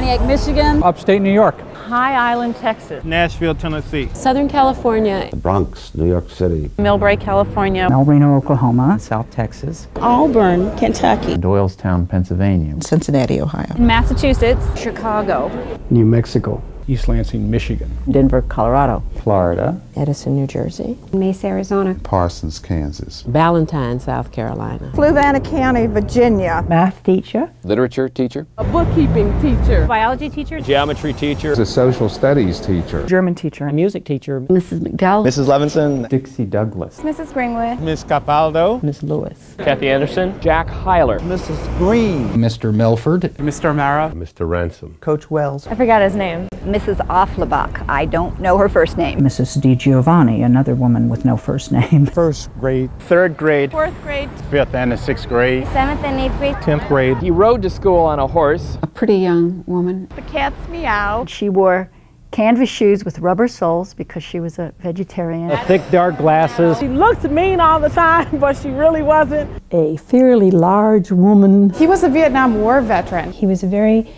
Pontiac, Michigan. Upstate New York. High Island, Texas. Nashville, Tennessee. Southern California. The Bronx, New York City. Millbrae, California. El Reno, Oklahoma. South Texas. Auburn, Kentucky. Doylestown, Pennsylvania. Cincinnati, Ohio. Massachusetts. Chicago. New Mexico. East Lansing, Michigan. Denver, Colorado. Florida. Edison, New Jersey. Mesa, Arizona. Parsons, Kansas. Valentine, South Carolina. Fluvanna County, Virginia. Math teacher. Literature teacher. A bookkeeping teacher. Biology teacher. Geometry teacher. A social studies teacher. German teacher. A music teacher. Mrs. McDowell. Mrs. Levinson. Dixie Douglas. Mrs. Greenwood. Miss Capaldo. Miss Lewis. Kathy Anderson. Jack Heiler. Mrs. Green. Mr. Milford. Mr. Mara. Mr. Ransom. Coach Wells. I forgot his name. Mrs. Offlebach. I don't know her first name. Mrs. Di Giovanni, another woman with no first name. First grade. Third grade. Fourth grade. Fifth and the sixth grade. 7th and 8th grade. 10th grade. He rode to school on a horse. A pretty young woman. The cat's meow. She wore canvas shoes with rubber soles because she was a vegetarian. Thick dark glasses. She looked mean all the time, but she really wasn't. A fairly large woman. He was a Vietnam War veteran. He was a very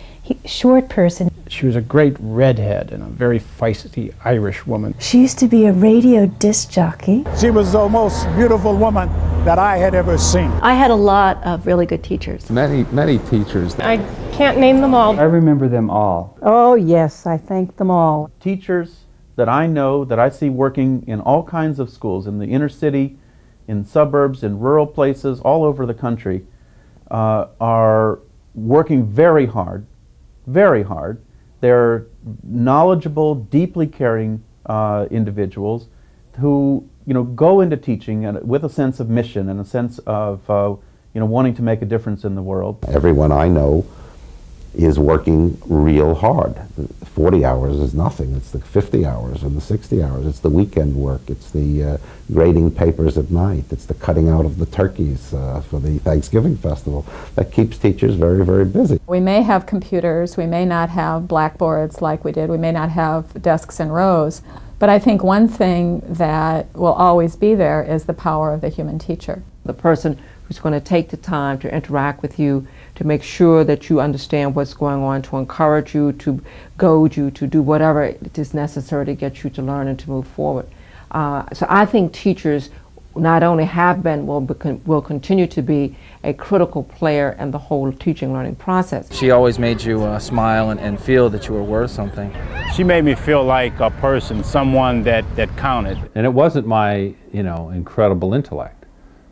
short person. She was a great redhead and a very feisty Irish woman. She used to be a radio disc jockey. She was the most beautiful woman that I had ever seen. I had a lot of really good teachers. Many teachers. I can't name them all. I remember them all. Oh yes, I thank them all. Teachers that I know, that I see working in all kinds of schools, in the inner city, in suburbs, in rural places, all over the country, are working very hard. They're knowledgeable, deeply caring individuals who, go into teaching and with a sense of mission and a sense of, wanting to make a difference in the world. Everyone I know is working real hard. 40 hours is nothing. It's the 50 hours and the 60 hours. It's the weekend work. It's the grading papers at night. It's the cutting out of the turkeys for the Thanksgiving festival. That keeps teachers very, very busy. We may have computers. We may not have blackboards like we did. We may not have desks and rows. But I think one thing that will always be there is the power of the human teacher. The person who's going to take the time to interact with you, to make sure that you understand what's going on, to encourage you, to goad you, to do whatever it is necessary to get you to learn and to move forward. So I think teachers not only have been, will continue to be a critical player in the whole teaching learning process. She always made you smile and feel that you were worth something. She made me feel like a person, someone that counted. And it wasn't my, incredible intellect.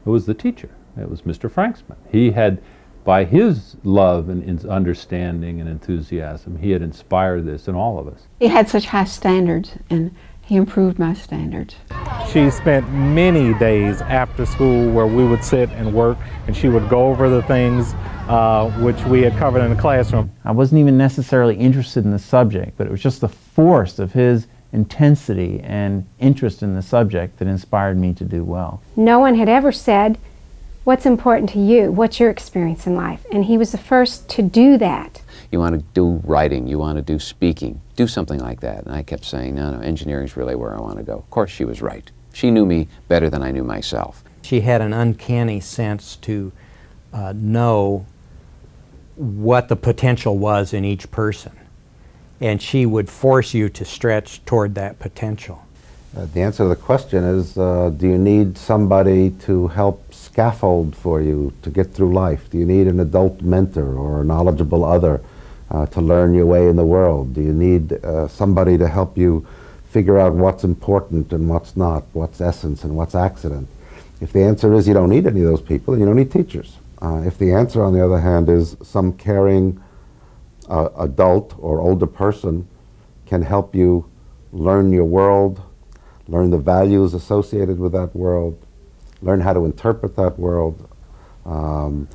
It was the teacher. It was Mr. Franksman. He had, by his love and understanding and enthusiasm, he had inspired this in all of us. He had such high standards, and he improved my standards. She spent many days after school where we would sit and work, and she would go over the things which we had covered in the classroom. I wasn't even necessarily interested in the subject, but it was just the force of his intensity and interest in the subject that inspired me to do well. No one had ever said, "What's important to you? What's your experience in life?" And he was the first to do that. You want to do writing, you want to do speaking, do something like that. And I kept saying, no, engineering's really where I want to go. Of course she was right. She knew me better than I knew myself. She had an uncanny sense to know what the potential was in each person. And she would force you to stretch toward that potential. The answer to the question is, do you need somebody to help scaffold for you to get through life? Do you need an adult mentor or a knowledgeable other to learn your way in the world? Do you need somebody to help you figure out what's important and what's not, what's essence and what's accident? If the answer is you don't need any of those people, then you don't need teachers. If the answer, on the other hand, is some caring adult or older person can help you learn your world, learn the values associated with that world, learn how to interpret that world,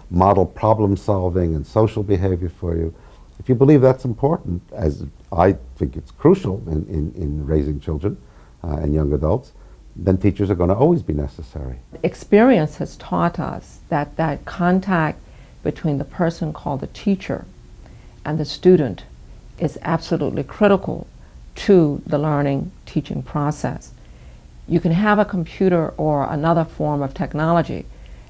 model problem solving and social behavior for you. If you believe that's important, as I think it's crucial in raising children and young adults, then teachers are going to always be necessary. Experience has taught us that that contact between the person called the teacher and the student is absolutely critical to the learning teaching process. You can have a computer or another form of technology,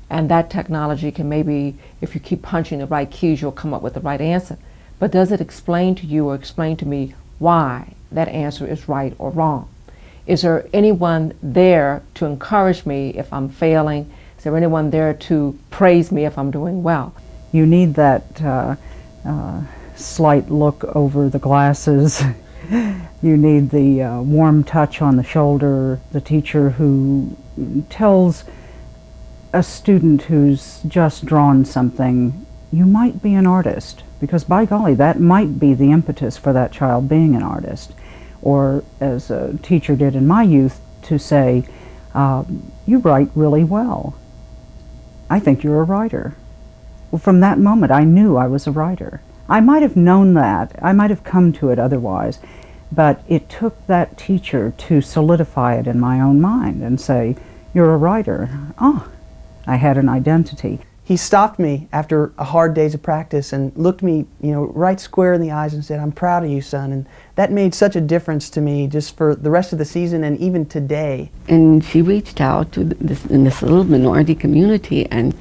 and that technology can maybe, if you keep punching the right keys, you'll come up with the right answer. but does it explain to you or explain to me why that answer is right or wrong? Is there anyone there to encourage me if I'm failing? Is there anyone there to praise me if I'm doing well? You need that slight look over the glasses. You need the warm touch on the shoulder, the teacher who tells a student who's just drawn something, you might be an artist, because by golly, that might be the impetus for that child being an artist. Or as a teacher did in my youth, to say, you write really well. I think you're a writer. Well, from that moment, I knew I was a writer. I might have known that. I might have come to it otherwise. But it took that teacher to solidify it in my own mind and say, you're a writer. Oh, I had an identity. He stopped me after a hard days of practice and looked me, right square in the eyes and said, I'm proud of you, son. And that made such a difference to me just for the rest of the season and even today. And she reached out to this little minority community and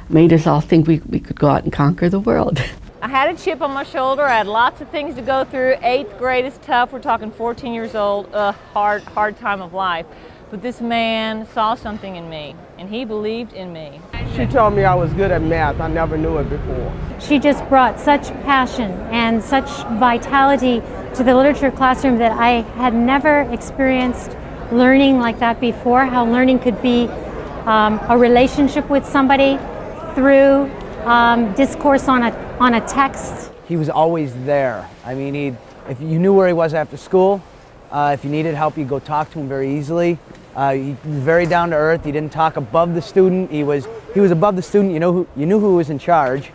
made us all think we could go out and conquer the world. I had a chip on my shoulder. I had lots of things to go through. 8th grade is tough. We're talking 14 years old, hard time of life. But this man saw something in me, and he believed in me. She told me I was good at math. I never knew it before. She just brought such passion and such vitality to the literature classroom that I had never experienced learning like that before, how learning could be a relationship with somebody through discourse on a text. He was always there. I mean, if you knew where he was after school, if you needed help, you'd go talk to him very easily. He was very down to earth. He didn't talk above the student. He was above the student. You knew who was in charge,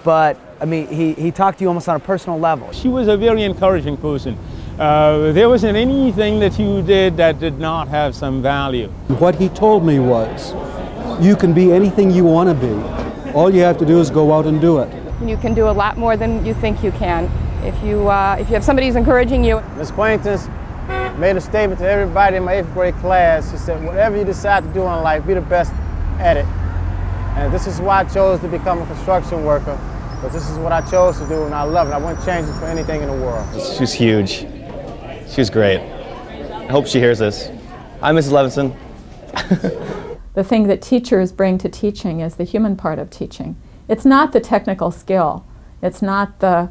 but I mean, he talked to you almost on a personal level. She was a very encouraging person. There wasn't anything that you did that did not have some value. What he told me was, you can be anything you want to be. All you have to do is go out and do it. You can do a lot more than you think you can if you have somebody who's encouraging you. Ms. Quaintance made a statement to everybody in my 8th grade class. She said, whatever you decide to do in life, be the best at it. And this is why I chose to become a construction worker, because this is what I chose to do and I love it. I wouldn't change it for anything in the world. She's huge. She's great. I hope she hears this. Hi, Mrs. Levinson. The thing that teachers bring to teaching is the human part of teaching. It's not the technical skill. It's not the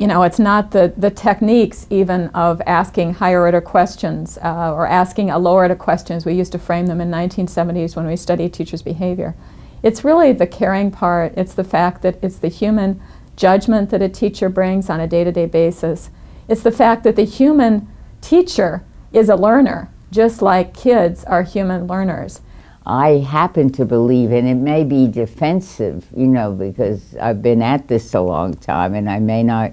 it's not the techniques even of asking higher order questions or asking a lower order questions. We used to frame them in 1970s when we studied teachers' behavior. It's really the caring part. It's the fact that it's the human judgment that a teacher brings on a day-to-day basis. It's the fact that the human teacher is a learner, just like kids are human learners. I happen to believe, and it may be defensive, because I've been at this a long time and I may not,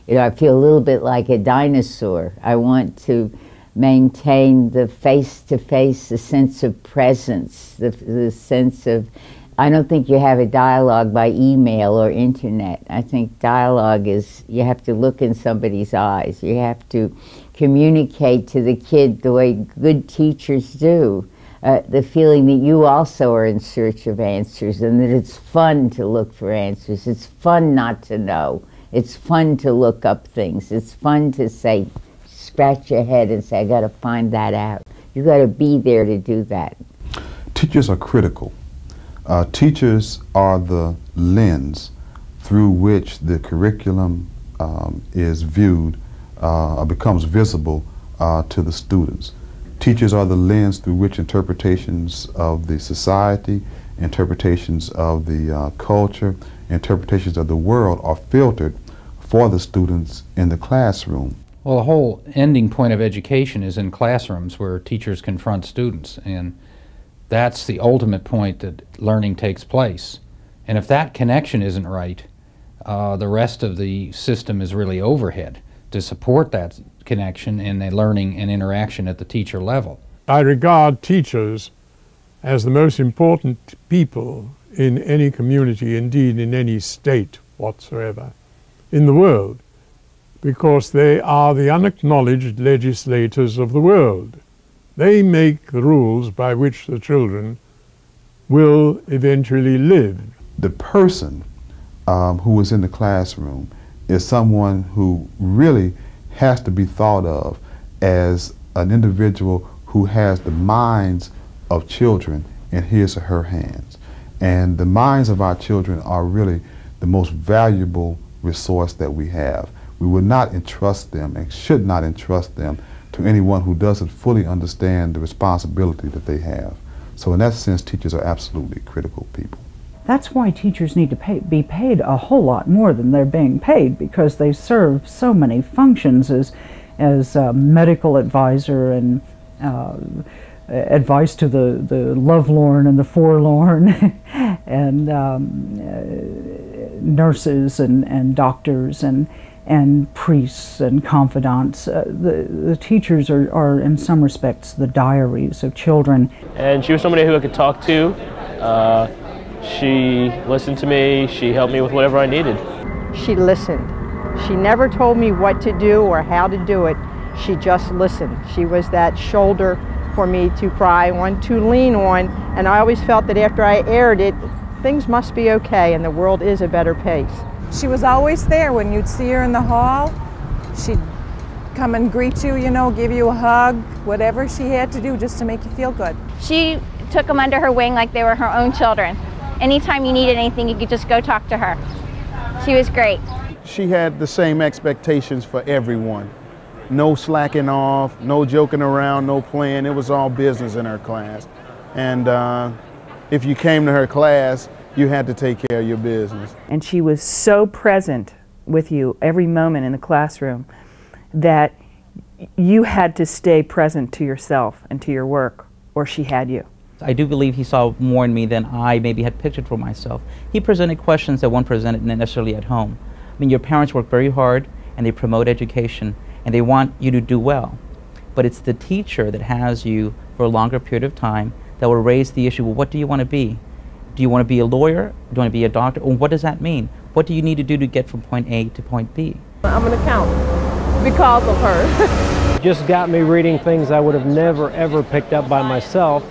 I feel a little bit like a dinosaur. I want to maintain the face-to-face, the sense of presence, the sense of, I don't think you have a dialogue by email or internet. I think dialogue is, you have to look in somebody's eyes. You have to communicate to the kid the way good teachers do. The feeling that you also are in search of answers and that it's fun to look for answers. It's fun not to know. It's fun to look up things. It's fun to say, scratch your head and say, I got to find that out. You got to be there to do that. Teachers are critical. Teachers are the lens through which the curriculum is viewed or becomes visible to the students. Teachers are the lens through which interpretations of the society, interpretations of the culture, interpretations of the world are filtered for the students in the classroom. Well, the whole ending point of education is in classrooms where teachers confront students, and that's the ultimate point that learning takes place. And if that connection isn't right, the rest of the system is really overhead to support that connection and the learning and interaction at the teacher level. I regard teachers as the most important people in any community, indeed in any state whatsoever, in the world, because they are the unacknowledged legislators of the world. They make the rules by which the children will eventually live. The person who is in the classroom is someone who really has to be thought of as an individual who has the minds of children in his or her hands. And the minds of our children are really the most valuable resource that we have. We would not entrust them and should not entrust them to anyone who doesn't fully understand the responsibility that they have. So in that sense, teachers are absolutely critical people. That's why teachers need to be paid a whole lot more than they're being paid, because they serve so many functions as a medical advisor and advice to the lovelorn and the forlorn, and nurses and doctors and priests and confidants. The teachers are in some respects the diaries of children. And she was somebody who I could talk to. She listened to me. She helped me with whatever I needed. She listened. She never told me what to do or how to do it. She just listened. She was that shoulder for me to cry on, to lean on, and I always felt that after I aired it, things must be okay and the world is a better place. She was always there when you'd see her in the hall. She'd come and greet you, you know, give you a hug, whatever she had to do just to make you feel good. She took them under her wing like they were her own children. Anytime you needed anything, you could just go talk to her. She was great. She had the same expectations for everyone. No slacking off, no joking around, no playing. It was all business in her class. And if you came to her class, you had to take care of your business. And she was so present with you every moment in the classroom that you had to stay present to yourself and to your work, or she had you. I do believe he saw more in me than I maybe had pictured for myself. He presented questions that weren't presented necessarily at home. I mean, your parents work very hard and they promote education and they want you to do well. But it's the teacher that has you for a longer period of time that will raise the issue, well, what do you want to be? Do you want to be a lawyer? Do you want to be a doctor? Or what does that mean? What do you need to do to get from point A to point B? I'm an accountant because of her. Just got me reading things I would have never ever picked up by myself.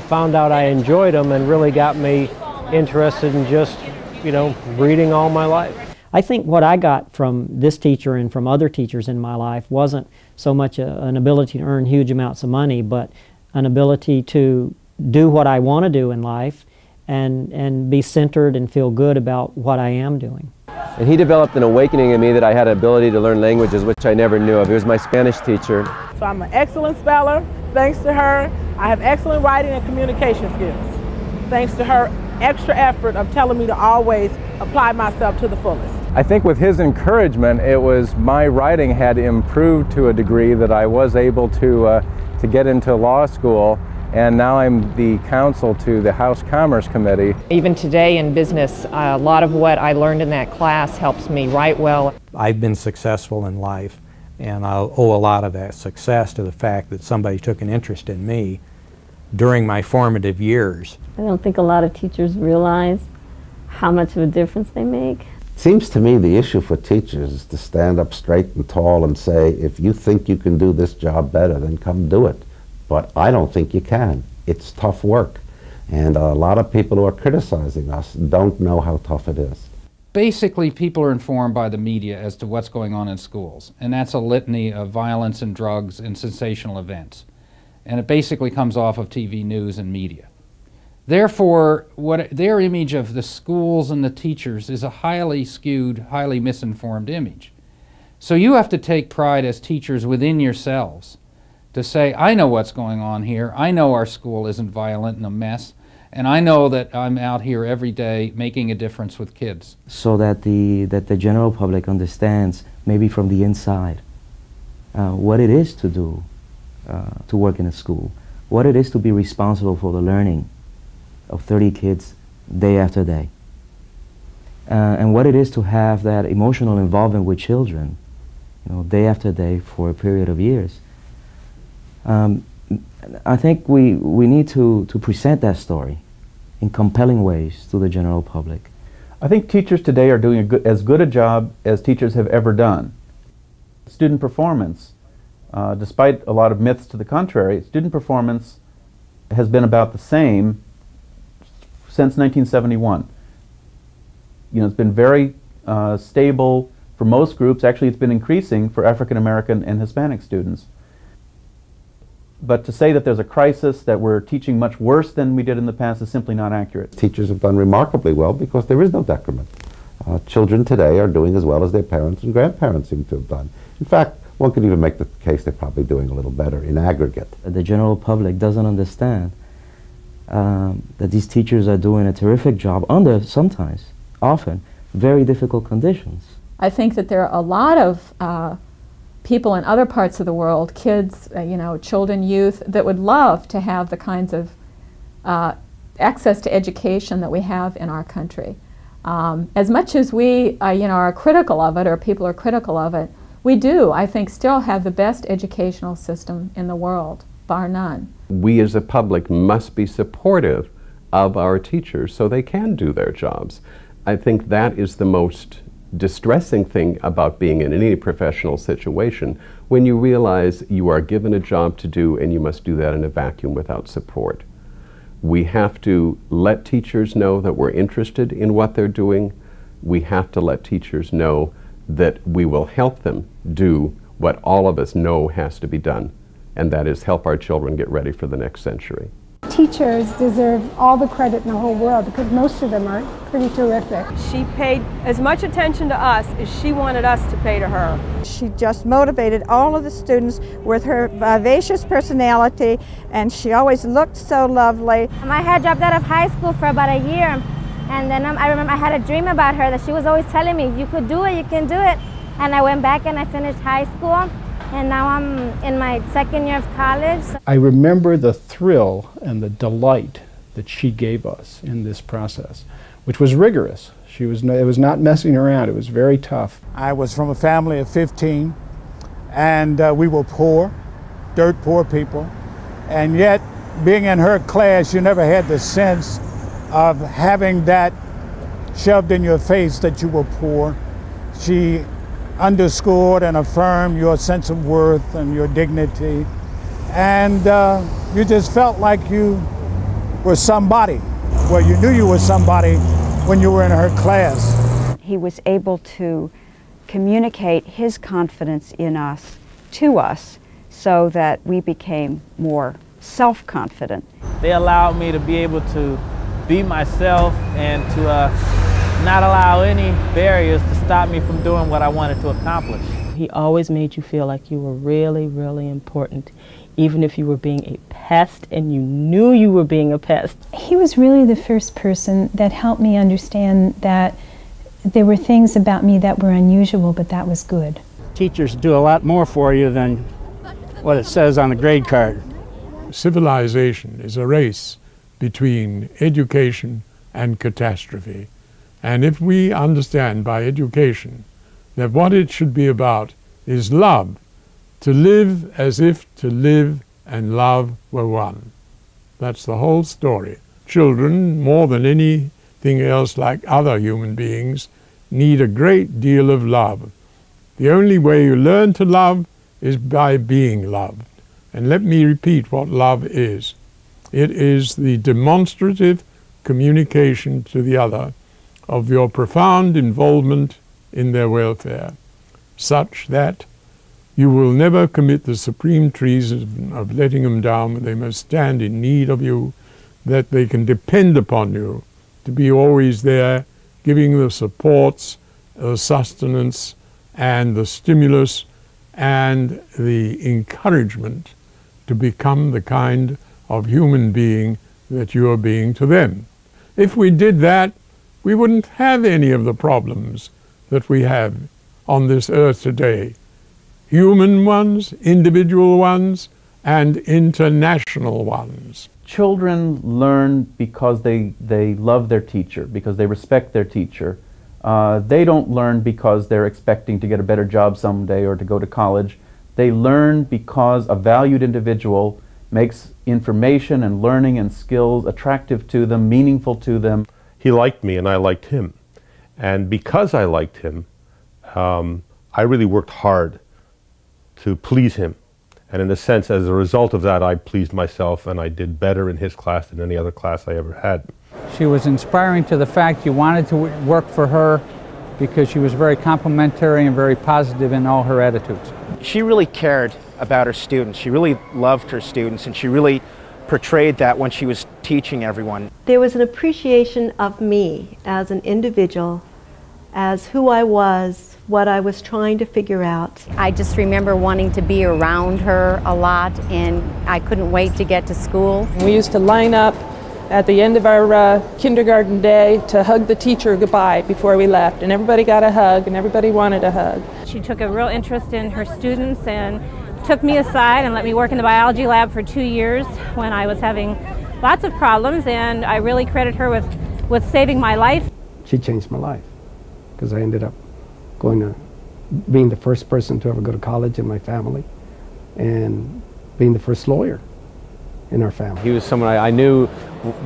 Found out I enjoyed them and really got me interested in just, you know, reading all my life. I think what I got from this teacher and from other teachers in my life wasn't so much an ability to earn huge amounts of money, but an ability to do what I want to do in life and be centered and feel good about what I am doing. And he developed an awakening in me that I had an ability to learn languages, which I never knew of. He was my Spanish teacher. So I'm an excellent speller, thanks to her. I have excellent writing and communication skills, thanks to her extra effort of telling me to always apply myself to the fullest. I think with his encouragement, it was my writing had improved to a degree that I was able to get into law school, and now I'm the counsel to the House Commerce Committee. Even today in business, a lot of what I learned in that class helps me write well. I've been successful in life, and I owe a lot of that success to the fact that somebody took an interest in me during my formative years. I don't think a lot of teachers realize how much of a difference they make. Seems to me the issue for teachers is to stand up straight and tall and say, if you think you can do this job better, then come do it. But I don't think you can. It's tough work. And a lot of people who are criticizing us don't know how tough it is. Basically, people are informed by the media as to what's going on in schools, and that's a litany of violence and drugs and sensational events. And it basically comes off of TV news and media. Therefore, their image of the schools and the teachers is a highly skewed, highly misinformed image. So you have to take pride as teachers within yourselves to say, I know what's going on here, I know our school isn't violent and a mess, and I know that I'm out here every day making a difference with kids. So that the general public understands, maybe from the inside, what it is to do, to work in a school, what it is to be responsible for the learning of 30 kids day after day, and what it is to have that emotional involvement with children, you know, day after day for a period of years. I think we need to present that story in compelling ways to the general public. I think teachers today are doing as good a job as teachers have ever done. Student performance, despite a lot of myths to the contrary, student performance has been about the same since 1971. it's been very stable for most groups. Actually, it's been increasing for African American and Hispanic students. But to say that there's a crisis, that we're teaching much worse than we did in the past, is simply not accurate. Teachers have done remarkably well because there is no decrement. Children today are doing as well as their parents and grandparents seem to have done. In fact, one could even make the case they're probably doing a little better in aggregate. The general public doesn't understand that these teachers are doing a terrific job under, sometimes, often, very difficult conditions. I think that there are a lot of people in other parts of the world, kids, children, youth, that would love to have the kinds of access to education that we have in our country. As much as we, are critical of it, or people are critical of it, we do, I think, still have the best educational system in the world, bar none. We as a public must be supportive of our teachers so they can do their jobs. I think that is the most distressing thing about being in any professional situation, when you realize you are given a job to do and you must do that in a vacuum without support. We have to let teachers know that we're interested in what they're doing. We have to let teachers know that we will help them do what all of us know has to be done, and that is help our children get ready for the next century. Teachers deserve all the credit in the whole world because most of them are pretty terrific. She paid as much attention to us as she wanted us to pay to her. She just motivated all of the students with her vivacious personality, and she always looked so lovely. I had dropped out of high school for about a year, and then I remember I had a dream about her that she was always telling me, you could do it, you can do it. And I went back and I finished high school. And now I'm in my second year of college. I remember the thrill and the delight that she gave us in this process, which was rigorous. It was not messing around. It was very tough. I was from a family of 15, and we were poor, dirt poor people. And yet, being in her class, you never had the sense of having that shoved in your face that you were poor. She underscored and affirmed your sense of worth and your dignity, and you just felt like you were somebody. Well, you knew you were somebody when you were in her class. He was able to communicate his confidence in us to us so that we became more self-confident. They allowed me to be able to be myself and to not allow any barriers to stop me from doing what I wanted to accomplish. He always made you feel like you were really, really important, even if you were being a pest and you knew you were being a pest. He was really the first person that helped me understand that there were things about me that were unusual, but that was good. Teachers do a lot more for you than what it says on the grade card. Civilization is a race between education and catastrophe. And if we understand by education that what it should be about is love, to live as if to live and love were one. That's the whole story. Children, more than anything else, like other human beings, need a great deal of love. The only way you learn to love is by being loved. And let me repeat what love is. It is the demonstrative communication to the other of your profound involvement in their welfare, such that you will never commit the supreme treason of letting them down when they most stand in need of you, that they can depend upon you to be always there, giving the supports, the sustenance, and the stimulus, and the encouragement to become the kind of human being that you are being to them. If we did that, we wouldn't have any of the problems that we have on this earth today. Human ones, individual ones, and international ones. Children learn because they love their teacher, because they respect their teacher. They don't learn because they're expecting to get a better job someday or to go to college. They learn because a valued individual makes information and learning and skills attractive to them, meaningful to them. He liked me and I liked him. And because I liked him, I really worked hard to please him. And in a sense, as a result of that, I pleased myself and I did better in his class than any other class I ever had. She was inspiring to the fact you wanted to work for her because she was very complimentary and very positive in all her attitudes. She really cared about her students. She really loved her students, and she really portrayed that when she was teaching everyone. There was an appreciation of me as an individual, as who I was, what I was trying to figure out. I just remember wanting to be around her a lot, and I couldn't wait to get to school. We used to line up at the end of our kindergarten day to hug the teacher goodbye before we left, and everybody got a hug and everybody wanted a hug. She took a real interest in her students and took me aside and let me work in the biology lab for 2 years when I was having lots of problems, and I really credit her with saving my life. She changed my life because I ended up being the first person to ever go to college in my family and being the first lawyer in our family. He was someone I knew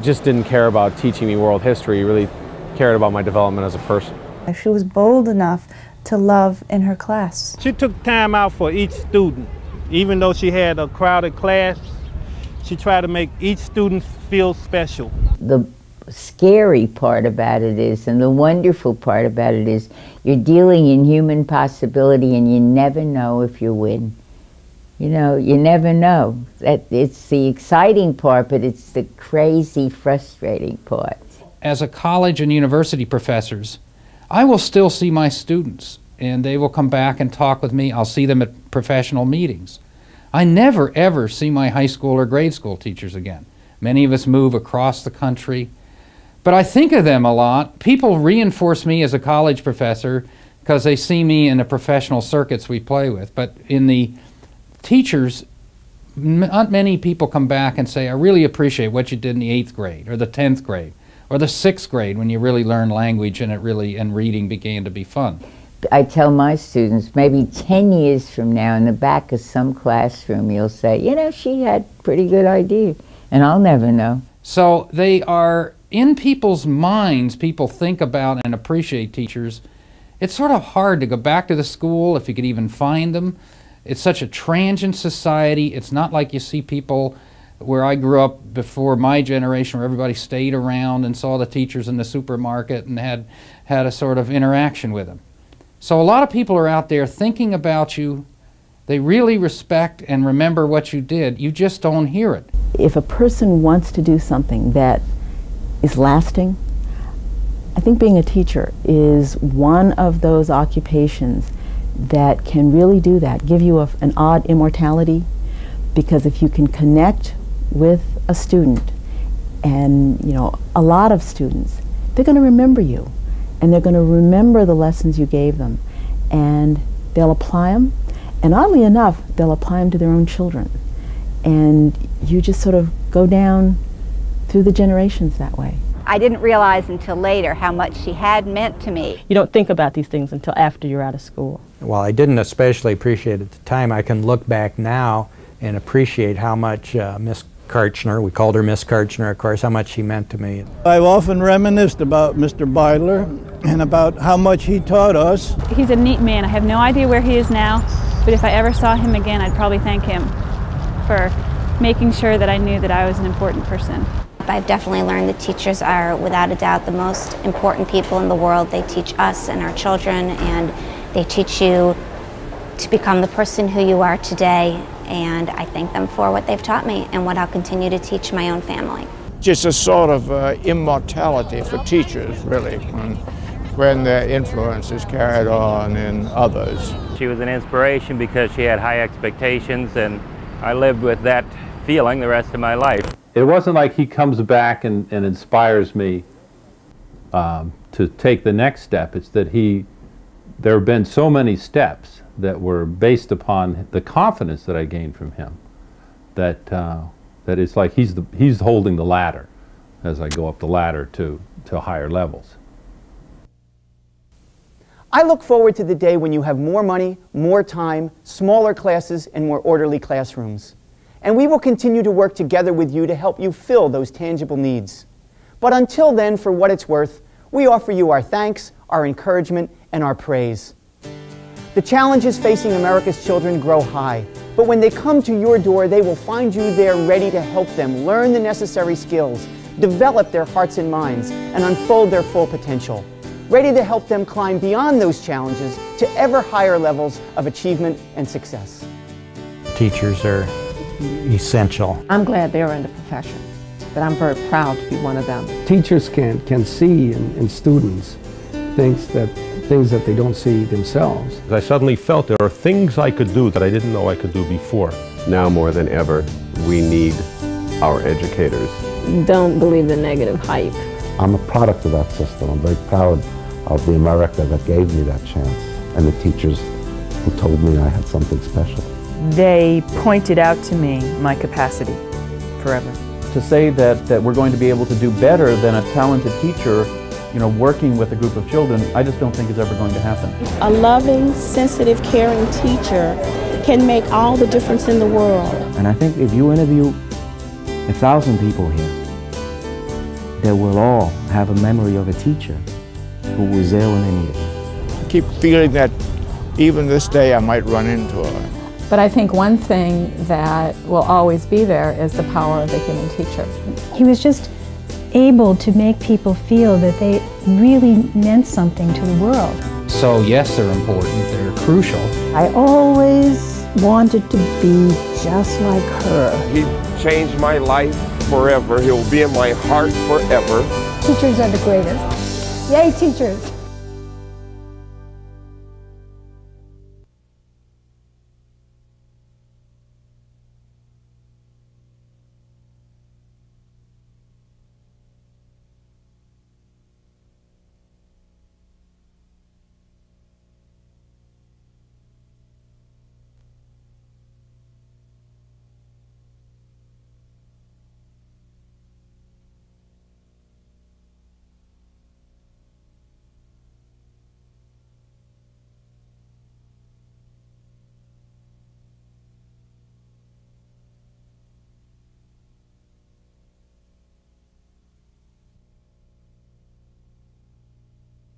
just didn't care about teaching me world history. He really cared about my development as a person. She was bold enough to love in her class. She took time out for each student. Even though she had a crowded class, she tried to make each student feel special. The scary part about it is, and the wonderful part about it is, you're dealing in human possibility and you never know if you win. You know, you never know. It's the exciting part, but it's the crazy, frustrating part. As a college and university professors, I will still see my students, and they will come back and talk with me. I'll see them at professional meetings. I never, ever see my high school or grade school teachers again. Many of us move across the country, but I think of them a lot. People reinforce me as a college professor because they see me in the professional circuits we play with, but in the teachers, not many people come back and say, I really appreciate what you did in the 8th grade or the 10th grade or the 6th grade when you really learned language and reading began to be fun. I tell my students, maybe 10 years from now in the back of some classroom you'll say, you know, she had pretty good idea, and I'll never know. So they are in people's minds. People think about and appreciate teachers. It's sort of hard to go back to the school if you could even find them. It's such a transient society. It's not like you see people where I grew up before my generation, where everybody stayed around and saw the teachers in the supermarket and had a sort of interaction with them. So a lot of people are out there thinking about you. They really respect and remember what you did. You just don't hear it. If a person wants to do something that is lasting, I think being a teacher is one of those occupations that can really do that, give you an odd immortality, because if you can connect with a student, and you know, a lot of students, they're going to remember you, and they're going to remember the lessons you gave them, and they'll apply them, and oddly enough, they'll apply them to their own children, and you just sort of go down through the generations that way. I didn't realize until later how much she had meant to me. You don't think about these things until after you're out of school. While I didn't especially appreciate it at the time, I can look back now and appreciate how much Miss Karchner, we called her Miss Karchner, of course, how much she meant to me. I've often reminisced about Mr. Beidler and about how much he taught us. He's a neat man. I have no idea where he is now, but if I ever saw him again, I'd probably thank him for making sure that I knew that I was an important person. I've definitely learned that teachers are, without a doubt, the most important people in the world. They teach us and our children, and they teach you to become the person who you are today. And I thank them for what they've taught me and what I'll continue to teach my own family. Just a sort of immortality for teachers, really, when their influence is carried on in others. She was an inspiration because she had high expectations, and I lived with that feeling the rest of my life. It wasn't like he comes back and inspires me to take the next step. It's that there have been so many steps that were based upon the confidence that I gained from him, that it's like he's holding the ladder as I go up the ladder to higher levels. I look forward to the day when you have more money, more time, smaller classes, and more orderly classrooms. And we will continue to work together with you to help you fill those tangible needs. But until then, for what it's worth, we offer you our thanks, our encouragement, and our praise. The challenges facing America's children grow high, but when they come to your door, they will find you there ready to help them learn the necessary skills develop their hearts and minds, and unfold their full potential, ready to help them climb beyond those challenges to ever higher levels of achievement and success. Teachers are essential. I'm glad they're in the profession, but I'm very proud to be one of them. Teachers can see in students things that they don't see themselves. I suddenly felt there are things I could do that I didn't know I could do before. Now more than ever, we need our educators. Don't believe the negative hype. I'm a product of that system. I'm very proud of the America that gave me that chance and the teachers who told me I had something special. They pointed out to me my capacity forever. To say that we're going to be able to do better than a talented teacher, working with a group of children, I just don't think is ever going to happen. A loving, sensitive, caring teacher can make all the difference in the world. And I think if you interview 1,000 people here, they will all have a memory of a teacher who was there when they needed it. I keep feeling that even this day I might run into her. But I think one thing that will always be there is the power of the human teacher. He was just able to make people feel that they really meant something to the world. So yes, they're important, they're crucial. I always wanted to be just like her. He changed my life forever. He'll be in my heart forever. Teachers are the greatest. Yay, teachers!